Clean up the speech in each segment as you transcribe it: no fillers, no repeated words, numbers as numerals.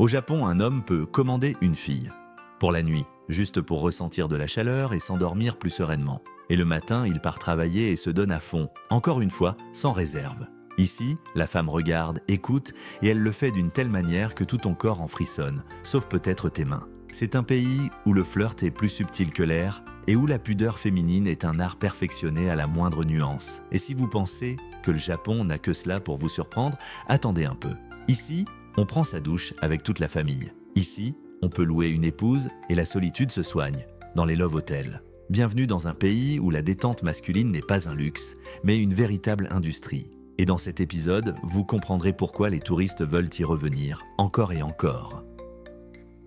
Au Japon, un homme peut commander une fille. Pour la nuit, juste pour ressentir de la chaleur et s'endormir plus sereinement. Et le matin, il part travailler et se donne à fond, encore une fois, sans réserve. Ici, la femme regarde, écoute, et elle le fait d'une telle manière que tout ton corps en frissonne, sauf peut-être tes mains. C'est un pays où le flirt est plus subtil que l'air, et où la pudeur féminine est un art perfectionné à la moindre nuance. Et si vous pensez que le Japon n'a que cela pour vous surprendre, attendez un peu. Ici, on prend sa douche avec toute la famille. Ici, on peut louer une épouse et la solitude se soigne, dans les love hotels. Bienvenue dans un pays où la détente masculine n'est pas un luxe, mais une véritable industrie. Et dans cet épisode, vous comprendrez pourquoi les touristes veulent y revenir, encore et encore.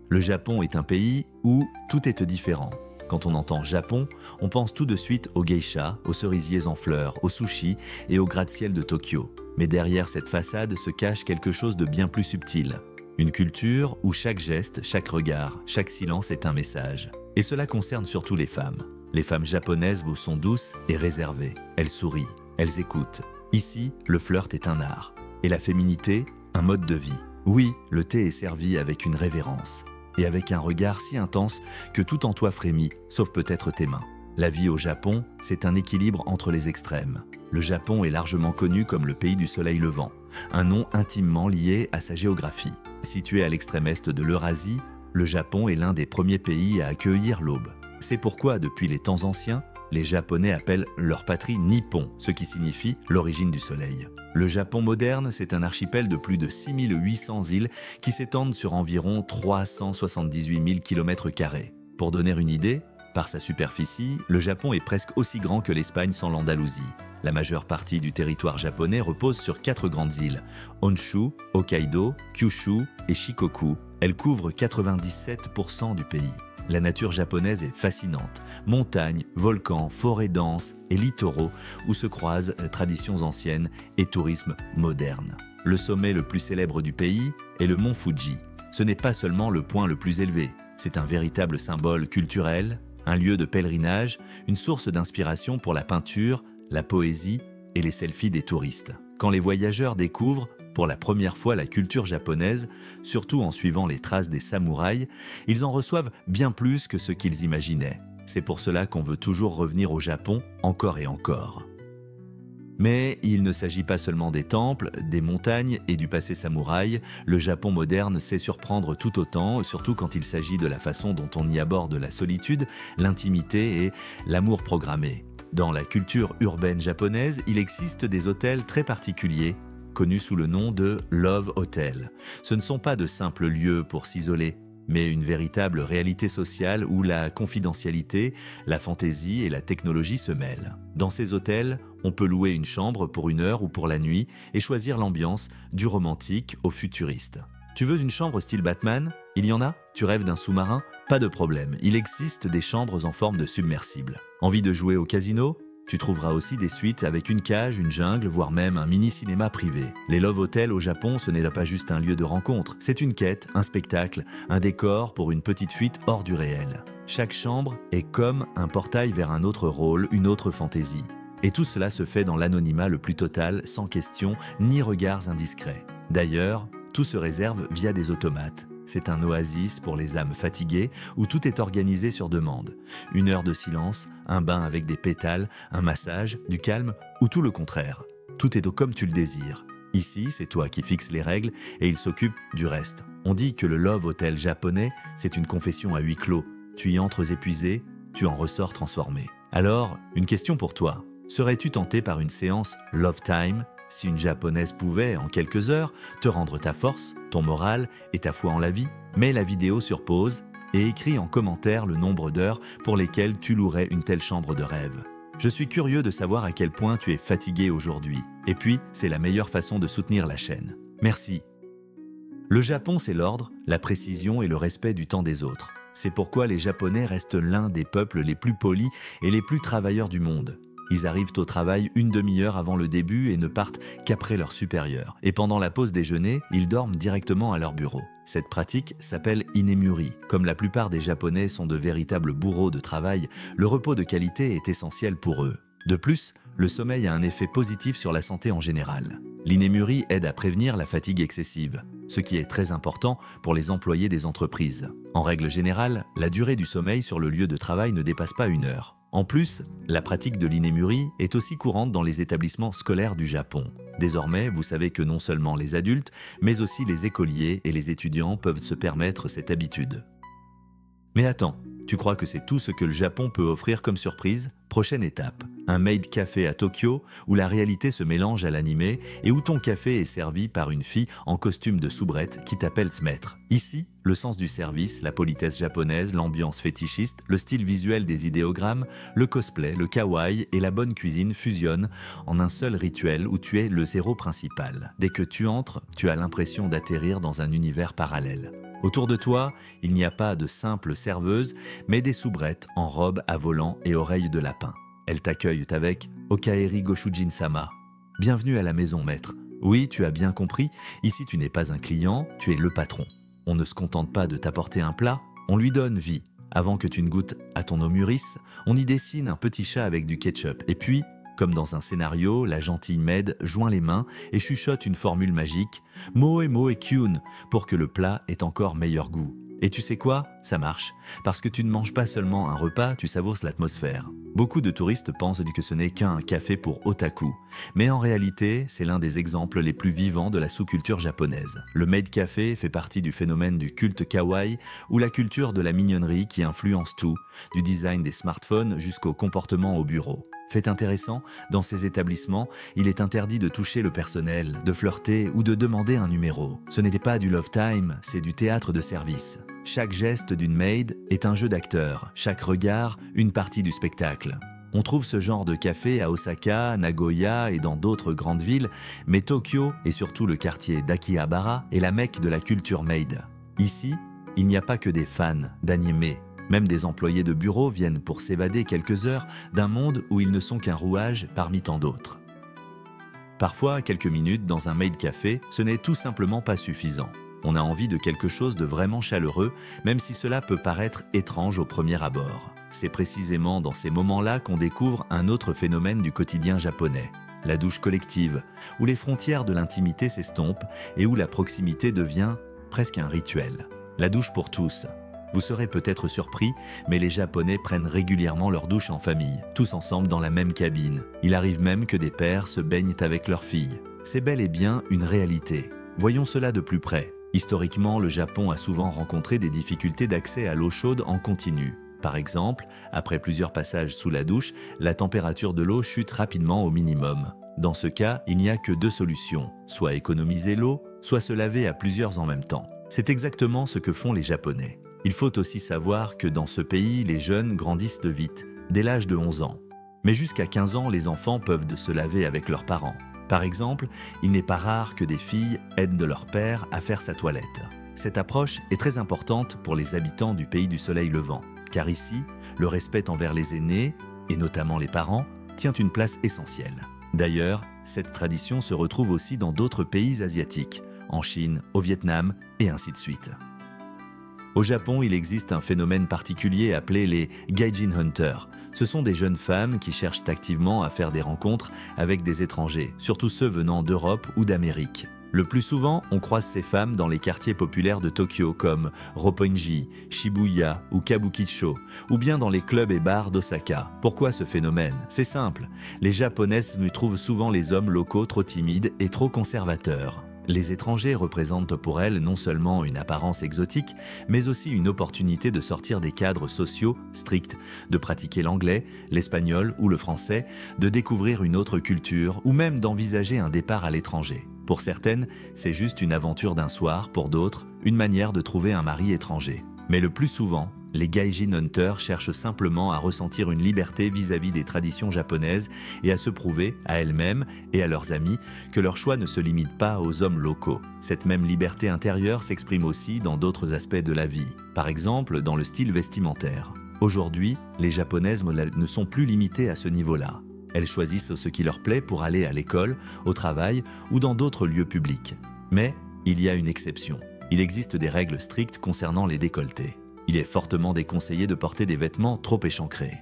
Le Japon est un pays où tout est différent. Quand on entend Japon, on pense tout de suite aux geishas, aux cerisiers en fleurs, aux sushis et aux gratte-ciel de Tokyo. Mais derrière cette façade se cache quelque chose de bien plus subtil. Une culture où chaque geste, chaque regard, chaque silence est un message. Et cela concerne surtout les femmes. Les femmes japonaises vous sont douces et réservées. Elles sourient, elles écoutent. Ici, le flirt est un art. Et la féminité, un mode de vie. Oui, le thé est servi avec une révérence. Et avec un regard si intense que tout en toi frémit, sauf peut-être tes mains. La vie au Japon, c'est un équilibre entre les extrêmes. Le Japon est largement connu comme le pays du soleil levant, un nom intimement lié à sa géographie. Situé à l'extrême est de l'Eurasie, le Japon est l'un des premiers pays à accueillir l'aube. C'est pourquoi, depuis les temps anciens, les Japonais appellent leur patrie Nippon, ce qui signifie l'origine du soleil. Le Japon moderne, c'est un archipel de plus de 6800 îles qui s'étendent sur environ 378 000 km². Pour donner une idée, par sa superficie, le Japon est presque aussi grand que l'Espagne sans l'Andalousie. La majeure partie du territoire japonais repose sur 4 grandes îles, Honshu, Hokkaido, Kyushu et Shikoku. Elles couvrent 97% du pays. La nature japonaise est fascinante. Montagnes, volcans, forêts denses et littoraux où se croisent traditions anciennes et tourisme moderne. Le sommet le plus célèbre du pays est le mont Fuji. Ce n'est pas seulement le point le plus élevé, c'est un véritable symbole culturel, un lieu de pèlerinage, une source d'inspiration pour la peinture, la poésie et les selfies des touristes. Quand les voyageurs découvrent pour la première fois la culture japonaise, surtout en suivant les traces des samouraïs, ils en reçoivent bien plus que ce qu'ils imaginaient. C'est pour cela qu'on veut toujours revenir au Japon encore et encore. Mais il ne s'agit pas seulement des temples, des montagnes et du passé samouraï. Le Japon moderne sait surprendre tout autant, surtout quand il s'agit de la façon dont on y aborde la solitude, l'intimité et l'amour programmé. Dans la culture urbaine japonaise, il existe des hôtels très particuliers, connus sous le nom de Love Hotel. Ce ne sont pas de simples lieux pour s'isoler, mais une véritable réalité sociale où la confidentialité, la fantaisie et la technologie se mêlent. Dans ces hôtels, on peut louer une chambre pour 1 heure ou pour la nuit et choisir l'ambiance du romantique au futuriste. Tu veux une chambre style Batman? Il y en a? Tu rêves d'un sous-marin? Pas de problème, il existe des chambres en forme de submersible. Envie de jouer au casino? Tu trouveras aussi des suites avec une cage, une jungle, voire même un mini-cinéma privé. Les Love Hotels au Japon, ce n'est pas juste un lieu de rencontre, c'est une quête, un spectacle, un décor pour une petite fuite hors du réel. Chaque chambre est comme un portail vers un autre rôle, une autre fantaisie. Et tout cela se fait dans l'anonymat le plus total, sans questions ni regards indiscrets. D'ailleurs, tout se réserve via des automates. C'est un oasis pour les âmes fatiguées où tout est organisé sur demande. 1 heure de silence, un bain avec des pétales, un massage, du calme ou tout le contraire. Tout est comme tu le désires. Ici, c'est toi qui fixes les règles et il s'occupe du reste. On dit que le Love Hotel japonais, c'est une confession à huis clos. Tu y entres épuisé, tu en ressors transformé. Alors, une question pour toi. Serais-tu tenté par une séance Love Time ? Si une japonaise pouvait, en quelques heures, te rendre ta force, ton moral et ta foi en la vie, mets la vidéo sur pause et écris en commentaire le nombre d'heures pour lesquelles tu louerais une telle chambre de rêve. Je suis curieux de savoir à quel point tu es fatigué aujourd'hui. Et puis, c'est la meilleure façon de soutenir la chaîne. Merci. Le Japon, c'est l'ordre, la précision et le respect du temps des autres. C'est pourquoi les Japonais restent l'un des peuples les plus polis et les plus travailleurs du monde. Ils arrivent au travail 1 demi-heure avant le début et ne partent qu'après leur supérieur. Et pendant la pause déjeuner, ils dorment directement à leur bureau. Cette pratique s'appelle inemuri. Comme la plupart des Japonais sont de véritables bourreaux de travail, le repos de qualité est essentiel pour eux. De plus, le sommeil a un effet positif sur la santé en général. L'inemuri aide à prévenir la fatigue excessive. ce qui est très important pour les employés des entreprises. En règle générale, la durée du sommeil sur le lieu de travail ne dépasse pas 1 heure. En plus, la pratique de l'inémurie est aussi courante dans les établissements scolaires du Japon. Désormais, vous savez que non seulement les adultes, mais aussi les écoliers et les étudiants peuvent se permettre cette habitude. Mais attends, tu crois que c'est tout ce que le Japon peut offrir comme surprise? Prochaine étape, un maid café à Tokyo où la réalité se mélange à l'animé et où ton café est servi par une fille en costume de soubrette qui t'appelle Smaître. Ici, le sens du service, la politesse japonaise, l'ambiance fétichiste, le style visuel des idéogrammes, le cosplay, le kawaii et la bonne cuisine fusionnent en un seul rituel où tu es le héros principal. Dès que tu entres, tu as l'impression d'atterrir dans un univers parallèle. Autour de toi, il n'y a pas de simples serveuses, mais des soubrettes en robe à volant et oreilles de lapin. Elles t'accueillent avec « Okaeri Goshujin-sama ». Bienvenue à la maison, maître. Oui, tu as bien compris, ici tu n'es pas un client, tu es le patron. On ne se contente pas de t'apporter un plat, on lui donne vie. Avant que tu ne goûtes à ton omuris, on y dessine un petit chat avec du ketchup. Et puis, comme dans un scénario, la gentille maid joint les mains et chuchote une formule magique « Moe moe kyun » pour que le plat ait encore meilleur goût. Et tu sais quoi? Ça marche, parce que tu ne manges pas seulement un repas, tu savoures l'atmosphère. Beaucoup de touristes pensent que ce n'est qu'un café pour otaku, mais en réalité, c'est l'un des exemples les plus vivants de la sous-culture japonaise. Le maid café fait partie du phénomène du culte kawaii ou la culture de la mignonnerie qui influence tout, du design des smartphones jusqu'au comportement au bureau. Fait intéressant, dans ces établissements, il est interdit de toucher le personnel, de flirter ou de demander un numéro. Ce n'était pas du love time, c'est du théâtre de service. Chaque geste d'une maid est un jeu d'acteur, chaque regard, une partie du spectacle. On trouve ce genre de café à Osaka, Nagoya et dans d'autres grandes villes, mais Tokyo et surtout le quartier d'Akihabara est la mecque de la culture maid. Ici, il n'y a pas que des fans d'animé. Même des employés de bureau viennent pour s'évader quelques heures d'un monde où ils ne sont qu'un rouage parmi tant d'autres. Parfois, quelques minutes dans un maid café, ce n'est tout simplement pas suffisant. On a envie de quelque chose de vraiment chaleureux, même si cela peut paraître étrange au premier abord. C'est précisément dans ces moments-là qu'on découvre un autre phénomène du quotidien japonais, la douche collective, où les frontières de l'intimité s'estompent et où la proximité devient presque un rituel. La douche pour tous. Vous serez peut-être surpris, mais les Japonais prennent régulièrement leur douche en famille, tous ensemble dans la même cabine. Il arrive même que des pères se baignent avec leurs filles. C'est bel et bien une réalité. Voyons cela de plus près. Historiquement, le Japon a souvent rencontré des difficultés d'accès à l'eau chaude en continu. Par exemple, après plusieurs passages sous la douche, la température de l'eau chute rapidement au minimum. Dans ce cas, il n'y a que deux solutions, soit économiser l'eau, soit se laver à plusieurs en même temps. C'est exactement ce que font les Japonais. Il faut aussi savoir que dans ce pays, les jeunes grandissent vite, dès l'âge de 11 ans. Mais jusqu'à 15 ans, les enfants peuvent se laver avec leurs parents. Par exemple, il n'est pas rare que des filles aident leur père à faire sa toilette. Cette approche est très importante pour les habitants du pays du soleil levant, car ici, le respect envers les aînés, et notamment les parents, tient une place essentielle. D'ailleurs, cette tradition se retrouve aussi dans d'autres pays asiatiques, en Chine, au Vietnam, et ainsi de suite. Au Japon, il existe un phénomène particulier appelé les Gaijin Hunters. Ce sont des jeunes femmes qui cherchent activement à faire des rencontres avec des étrangers, surtout ceux venant d'Europe ou d'Amérique. Le plus souvent, on croise ces femmes dans les quartiers populaires de Tokyo comme Roppongi, Shibuya ou Kabukicho, ou bien dans les clubs et bars d'Osaka. Pourquoi ce phénomène? C'est simple, les Japonaises trouvent souvent les hommes locaux trop timides et trop conservateurs. Les étrangers représentent pour elles non seulement une apparence exotique, mais aussi une opportunité de sortir des cadres sociaux stricts, de pratiquer l'anglais, l'espagnol ou le français, de découvrir une autre culture ou même d'envisager un départ à l'étranger. Pour certaines, c'est juste une aventure d'un soir, pour d'autres, une manière de trouver un mari étranger. Mais le plus souvent, les Gaijin Hunters cherchent simplement à ressentir une liberté vis-à-vis des traditions japonaises et à se prouver à elles-mêmes et à leurs amis que leur choix ne se limite pas aux hommes locaux. Cette même liberté intérieure s'exprime aussi dans d'autres aspects de la vie, par exemple dans le style vestimentaire. Aujourd'hui, les Japonaises ne sont plus limitées à ce niveau-là. Elles choisissent ce qui leur plaît pour aller à l'école, au travail ou dans d'autres lieux publics. Mais il y a une exception. Il existe des règles strictes concernant les décolletés. Il est fortement déconseillé de porter des vêtements trop échancrés.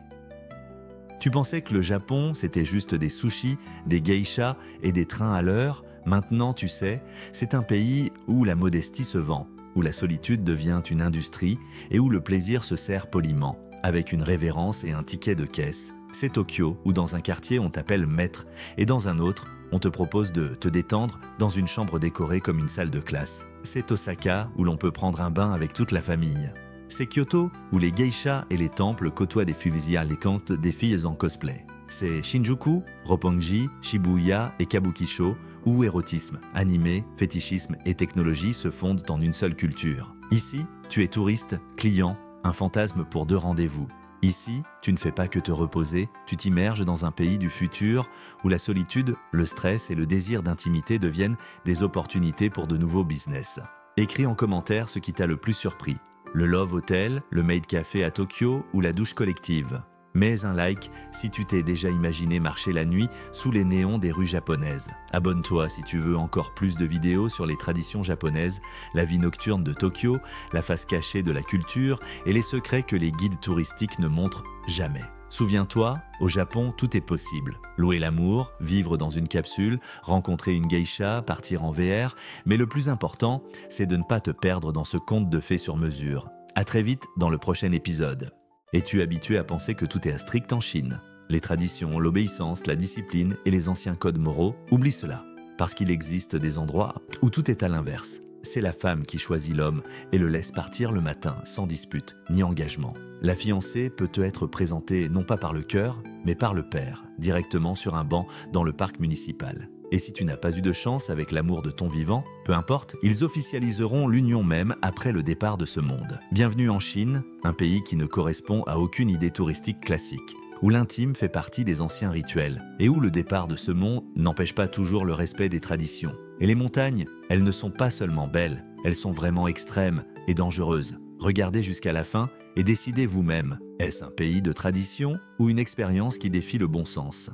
Tu pensais que le Japon, c'était juste des sushis, des geishas et des trains à l'heure? Maintenant, tu sais, c'est un pays où la modestie se vend, où la solitude devient une industrie et où le plaisir se sert poliment, avec une révérence et un ticket de caisse. C'est Tokyo, où dans un quartier on t'appelle maître et dans un autre, on te propose de te détendre dans une chambre décorée comme une salle de classe. C'est Osaka, où l'on peut prendre un bain avec toute la famille. C'est Kyoto, où les geishas et les temples côtoient des fusils alléchantes des filles en cosplay. C'est Shinjuku, Roppongi, Shibuya et Kabukicho, où érotisme, animé, fétichisme et technologie se fondent en une seule culture. Ici, tu es touriste, client, un fantasme pour 2 rendez-vous. Ici, tu ne fais pas que te reposer, tu t'immerges dans un pays du futur où la solitude, le stress et le désir d'intimité deviennent des opportunités pour de nouveaux business. Écris en commentaire ce qui t'a le plus surpris. Le Love Hotel, le Maid Café à Tokyo ou la douche collective. Mets un like si tu t'es déjà imaginé marcher la nuit sous les néons des rues japonaises. Abonne-toi si tu veux encore plus de vidéos sur les traditions japonaises, la vie nocturne de Tokyo, la face cachée de la culture et les secrets que les guides touristiques ne montrent jamais. Souviens-toi, au Japon, tout est possible. Louer l'amour, vivre dans une capsule, rencontrer une geisha, partir en VR, mais le plus important, c'est de ne pas te perdre dans ce conte de fées sur mesure. À très vite dans le prochain épisode. Es-tu habitué à penser que tout est strict en Chine? Les traditions, l'obéissance, la discipline et les anciens codes moraux, oublie cela. Parce qu'il existe des endroits où tout est à l'inverse. C'est la femme qui choisit l'homme et le laisse partir le matin sans dispute ni engagement. La fiancée peut te être présentée non pas par le cœur, mais par le père, directement sur un banc dans le parc municipal. Et si tu n'as pas eu de chance avec l'amour de ton vivant, peu importe, ils officialiseront l'union même après le départ de ce monde. Bienvenue en Chine, un pays qui ne correspond à aucune idée touristique classique, où l'intime fait partie des anciens rituels, et où le départ de ce monde n'empêche pas toujours le respect des traditions. Et les montagnes, elles ne sont pas seulement belles, elles sont vraiment extrêmes et dangereuses. Regardez jusqu'à la fin et décidez vous-même, est-ce un pays de tradition ou une expérience qui défie le bon sens ?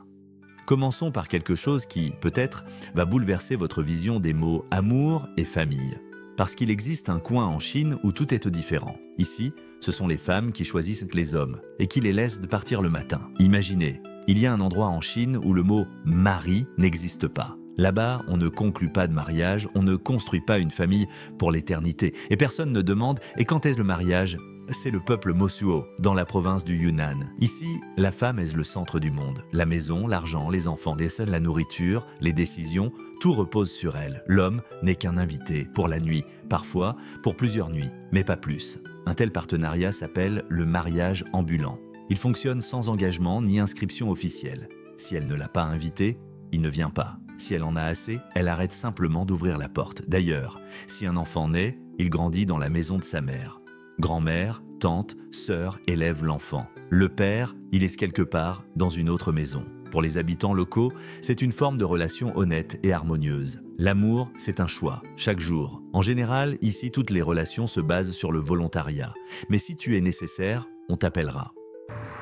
Commençons par quelque chose qui, peut-être, va bouleverser votre vision des mots amour et famille. Parce qu'il existe un coin en Chine où tout est différent. Ici, ce sont les femmes qui choisissent les hommes et qui les laissent partir le matin. Imaginez, il y a un endroit en Chine où le mot « mari » n'existe pas. Là-bas, on ne conclut pas de mariage, on ne construit pas une famille pour l'éternité. Et personne ne demande « et quand est-ce le mariage ?» C'est le peuple Mosuo, dans la province du Yunnan. Ici, la femme est le centre du monde. La maison, l'argent, les enfants, la nourriture, les décisions, tout repose sur elle. L'homme n'est qu'un invité, pour la nuit, parfois pour plusieurs nuits, mais pas plus. Un tel partenariat s'appelle le mariage ambulant. Il fonctionne sans engagement ni inscription officielle. Si elle ne l'a pas invité, il ne vient pas. Si elle en a assez, elle arrête simplement d'ouvrir la porte. D'ailleurs, si un enfant naît, il grandit dans la maison de sa mère. Grand-mère, tante, sœur élèvent l'enfant. Le père, il est quelque part dans une autre maison. Pour les habitants locaux, c'est une forme de relation honnête et harmonieuse. L'amour, c'est un choix, chaque jour. En général, ici, toutes les relations se basent sur le volontariat. Mais si tu es nécessaire, on t'appellera.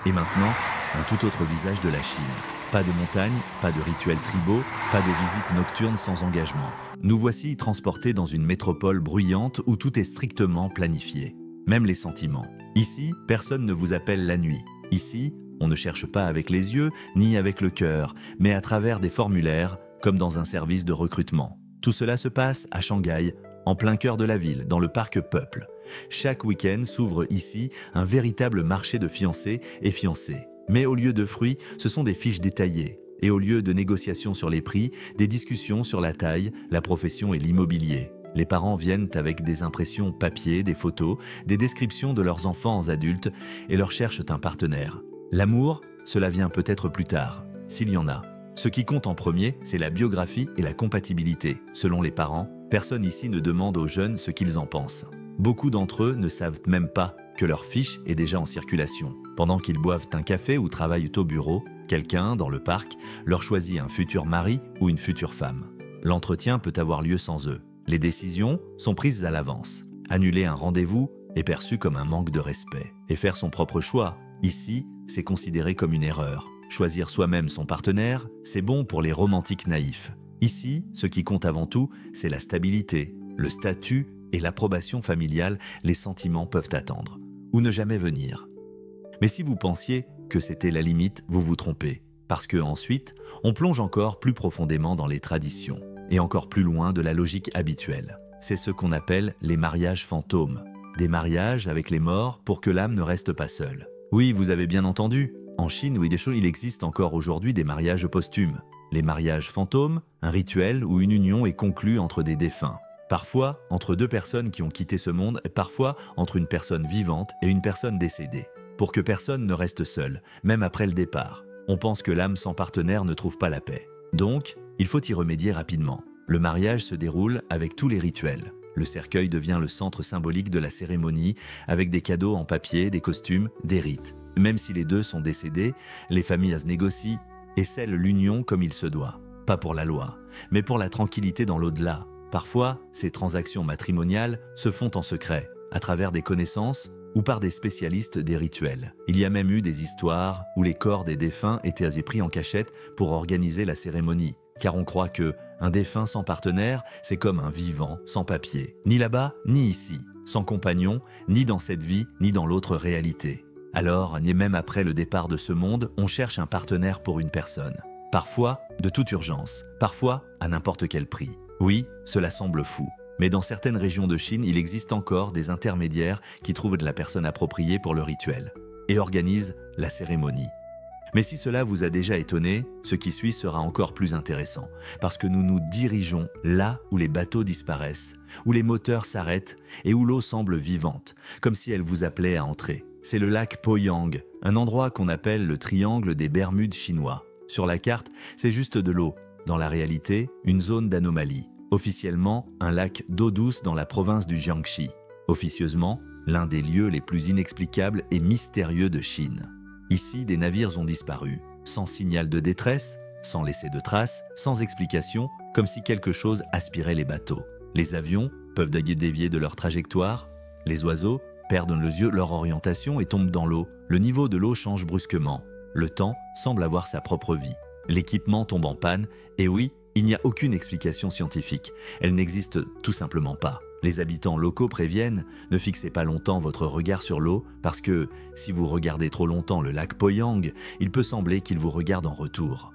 Et maintenant, un tout autre visage de la Chine. Pas de montagne, pas de rituels tribaux, pas de visites nocturnes sans engagement. Nous voici transportés dans une métropole bruyante où tout est strictement planifié. Même les sentiments. Ici, personne ne vous appelle la nuit. Ici, on ne cherche pas avec les yeux ni avec le cœur, mais à travers des formulaires, comme dans un service de recrutement. Tout cela se passe à Shanghai, en plein cœur de la ville, dans le parc Peuple. Chaque week-end s'ouvre ici un véritable marché de fiancés et fiancées. Mais au lieu de fruits, ce sont des fiches détaillées. Et au lieu de négociations sur les prix, des discussions sur la taille, la profession et l'immobilier. Les parents viennent avec des impressions papier, des photos, des descriptions de leurs enfants adultes et leur cherchent un partenaire. L'amour, cela vient peut-être plus tard, s'il y en a. Ce qui compte en premier, c'est la biographie et la compatibilité. Selon les parents, personne ici ne demande aux jeunes ce qu'ils en pensent. Beaucoup d'entre eux ne savent même pas que leur fiche est déjà en circulation. Pendant qu'ils boivent un café ou travaillent au bureau, quelqu'un, dans le parc, leur choisit un futur mari ou une future femme. L'entretien peut avoir lieu sans eux. Les décisions sont prises à l'avance. Annuler un rendez-vous est perçu comme un manque de respect. Et faire son propre choix, ici, c'est considéré comme une erreur. Choisir soi-même son partenaire, c'est bon pour les romantiques naïfs. Ici, ce qui compte avant tout, c'est la stabilité, le statut et l'approbation familiale. Les sentiments peuvent attendre, ou ne jamais venir. Mais si vous pensiez que c'était la limite, vous vous trompez. Parce que ensuite, on plonge encore plus profondément dans les traditions. et encore plus loin de la logique habituelle. C'est ce qu'on appelle les mariages fantômes. Des mariages avec les morts pour que l'âme ne reste pas seule. Oui, vous avez bien entendu. En Chine, il existe encore aujourd'hui des mariages posthumes. Les mariages fantômes, un rituel où une union est conclue entre des défunts. Parfois entre deux personnes qui ont quitté ce monde, et parfois entre une personne vivante et une personne décédée. Pour que personne ne reste seul, même après le départ. On pense que l'âme sans partenaire ne trouve pas la paix. Donc, il faut y remédier rapidement. Le mariage se déroule avec tous les rituels. Le cercueil devient le centre symbolique de la cérémonie, avec des cadeaux en papier, des costumes, des rites. Même si les deux sont décédés, les familles négocient et scellent l'union comme il se doit. Pas pour la loi, mais pour la tranquillité dans l'au-delà. Parfois, ces transactions matrimoniales se font en secret, à travers des connaissances ou par des spécialistes des rituels. Il y a même eu des histoires où les corps des défunts étaient pris en cachette pour organiser la cérémonie. Car on croit que un défunt sans partenaire, c'est comme un vivant sans papier. Ni là-bas, ni ici. Sans compagnon, ni dans cette vie, ni dans l'autre réalité. Alors, ni même après le départ de ce monde, on cherche un partenaire pour une personne. Parfois, de toute urgence. Parfois, à n'importe quel prix. Oui, cela semble fou. Mais dans certaines régions de Chine, il existe encore des intermédiaires qui trouvent de la personne appropriée pour le rituel et organisent la cérémonie. Mais si cela vous a déjà étonné, ce qui suit sera encore plus intéressant, parce que nous nous dirigeons là où les bateaux disparaissent, où les moteurs s'arrêtent et où l'eau semble vivante, comme si elle vous appelait à entrer. C'est le lac Poyang, un endroit qu'on appelle le triangle des Bermudes chinois. Sur la carte, c'est juste de l'eau. Dans la réalité, une zone d'anomalie. Officiellement, un lac d'eau douce dans la province du Jiangxi. Officieusement, l'un des lieux les plus inexplicables et mystérieux de Chine. Ici, des navires ont disparu, sans signal de détresse, sans laisser de traces, sans explication, comme si quelque chose aspirait les bateaux. Les avions peuvent dévier de leur trajectoire, les oiseaux perdent leur orientation et tombent dans l'eau. Le niveau de l'eau change brusquement. Le temps semble avoir sa propre vie. L'équipement tombe en panne, et oui, il n'y a aucune explication scientifique. Elle n'existe tout simplement pas. Les habitants locaux préviennent, ne fixez pas longtemps votre regard sur l'eau, parce que si vous regardez trop longtemps le lac Poyang, il peut sembler qu'il vous regarde en retour.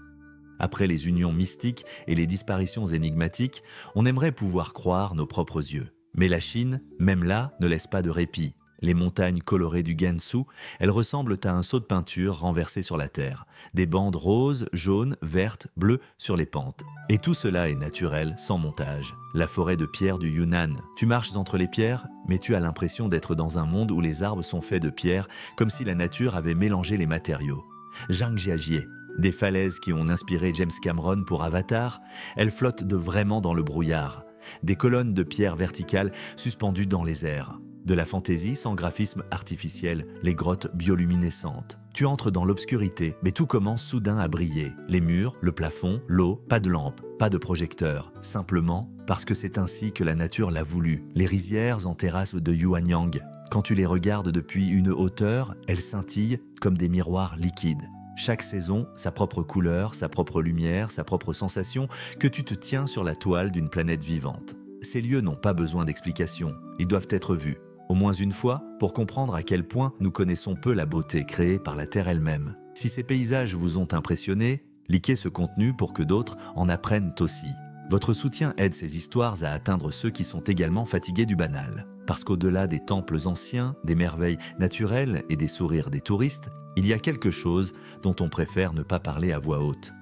Après les unions mystiques et les disparitions énigmatiques, on aimerait pouvoir croire nos propres yeux. Mais la Chine, même là, ne laisse pas de répit. Les montagnes colorées du Gansu, elles ressemblent à un seau de peinture renversé sur la terre. Des bandes roses, jaunes, vertes, bleues sur les pentes. Et tout cela est naturel, sans montage. La forêt de pierre du Yunnan. Tu marches entre les pierres, mais tu as l'impression d'être dans un monde où les arbres sont faits de pierre, comme si la nature avait mélangé les matériaux. Zhangjiajie, des falaises qui ont inspiré James Cameron pour Avatar, elles flottent vraiment dans le brouillard. Des colonnes de pierre verticales suspendues dans les airs. De la fantaisie sans graphisme artificiel, les grottes bioluminescentes. Tu entres dans l'obscurité, mais tout commence soudain à briller. Les murs, le plafond, l'eau, pas de lampe, pas de projecteur. Simplement parce que c'est ainsi que la nature l'a voulu. Les rizières en terrasse de Yuanyang. Quand tu les regardes depuis une hauteur, elles scintillent comme des miroirs liquides. Chaque saison, sa propre couleur, sa propre lumière, sa propre sensation, que tu te tiens sur la toile d'une planète vivante. Ces lieux n'ont pas besoin d'explication, ils doivent être vus. Au moins une fois, pour comprendre à quel point nous connaissons peu la beauté créée par la Terre elle-même. Si ces paysages vous ont impressionné, likez ce contenu pour que d'autres en apprennent aussi. Votre soutien aide ces histoires à atteindre ceux qui sont également fatigués du banal. Parce qu'au-delà des temples anciens, des merveilles naturelles et des sourires des touristes, il y a quelque chose dont on préfère ne pas parler à voix haute.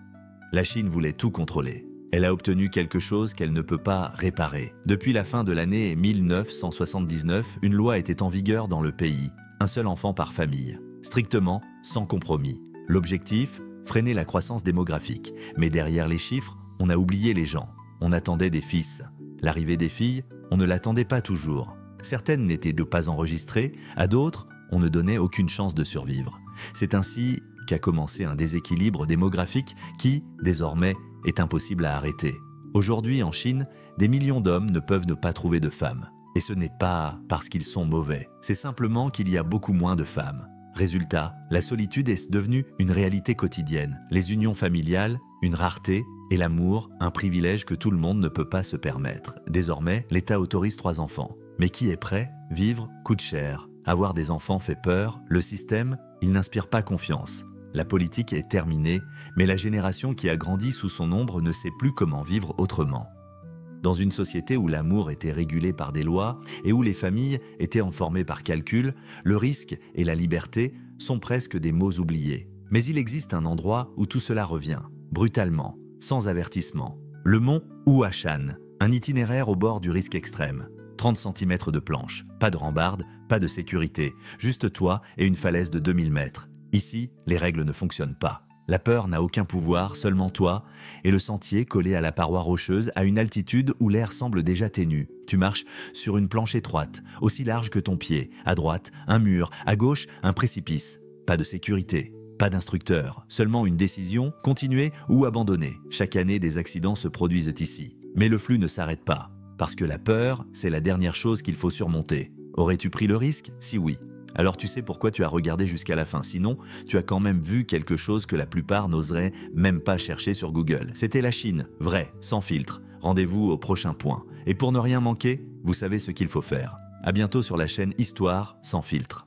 La Chine voulait tout contrôler. Elle a obtenu quelque chose qu'elle ne peut pas réparer. Depuis la fin de l'année 1979, une loi était en vigueur dans le pays. Un seul enfant par famille. Strictement, sans compromis. L'objectif, freiner la croissance démographique. Mais derrière les chiffres, on a oublié les gens. On attendait des fils. L'arrivée des filles, on ne l'attendait pas toujours. Certaines n'étaient pas enregistrées, à d'autres, on ne donnait aucune chance de survivre. C'est ainsi qu'a commencé un déséquilibre démographique qui, désormais, est impossible à arrêter. Aujourd'hui, en Chine, des millions d'hommes ne peuvent ne pas trouver de femmes. Et ce n'est pas parce qu'ils sont mauvais, c'est simplement qu'il y a beaucoup moins de femmes. Résultat, la solitude est devenue une réalité quotidienne, les unions familiales, une rareté, et l'amour, un privilège que tout le monde ne peut pas se permettre. Désormais, l'État autorise 3 enfants. Mais qui est prêt? Vivre coûte cher. Avoir des enfants fait peur, le système, il n'inspire pas confiance. La politique est terminée, mais la génération qui a grandi sous son ombre ne sait plus comment vivre autrement. Dans une société où l'amour était régulé par des lois et où les familles étaient informées par calcul, le risque et la liberté sont presque des mots oubliés. Mais il existe un endroit où tout cela revient, brutalement, sans avertissement. Le mont Ouachan, un itinéraire au bord du risque extrême. 30 cm de planche, pas de rambarde, pas de sécurité, juste toi et une falaise de 2000 mètres. Ici, les règles ne fonctionnent pas. La peur n'a aucun pouvoir, seulement toi, et le sentier collé à la paroi rocheuse à une altitude où l'air semble déjà ténu. Tu marches sur une planche étroite, aussi large que ton pied. À droite, un mur, à gauche, un précipice. Pas de sécurité, pas d'instructeur, seulement une décision, continuer ou abandonner. Chaque année, des accidents se produisent ici. Mais le flux ne s'arrête pas, parce que la peur, c'est la dernière chose qu'il faut surmonter. Aurais-tu pris le risque? Si oui. Alors tu sais pourquoi tu as regardé jusqu'à la fin, sinon tu as quand même vu quelque chose que la plupart n'oseraient même pas chercher sur Google. C'était la Chine, vrai, sans filtre. Rendez-vous au prochain point. Et pour ne rien manquer, vous savez ce qu'il faut faire. À bientôt sur la chaîne Histoire sans filtre.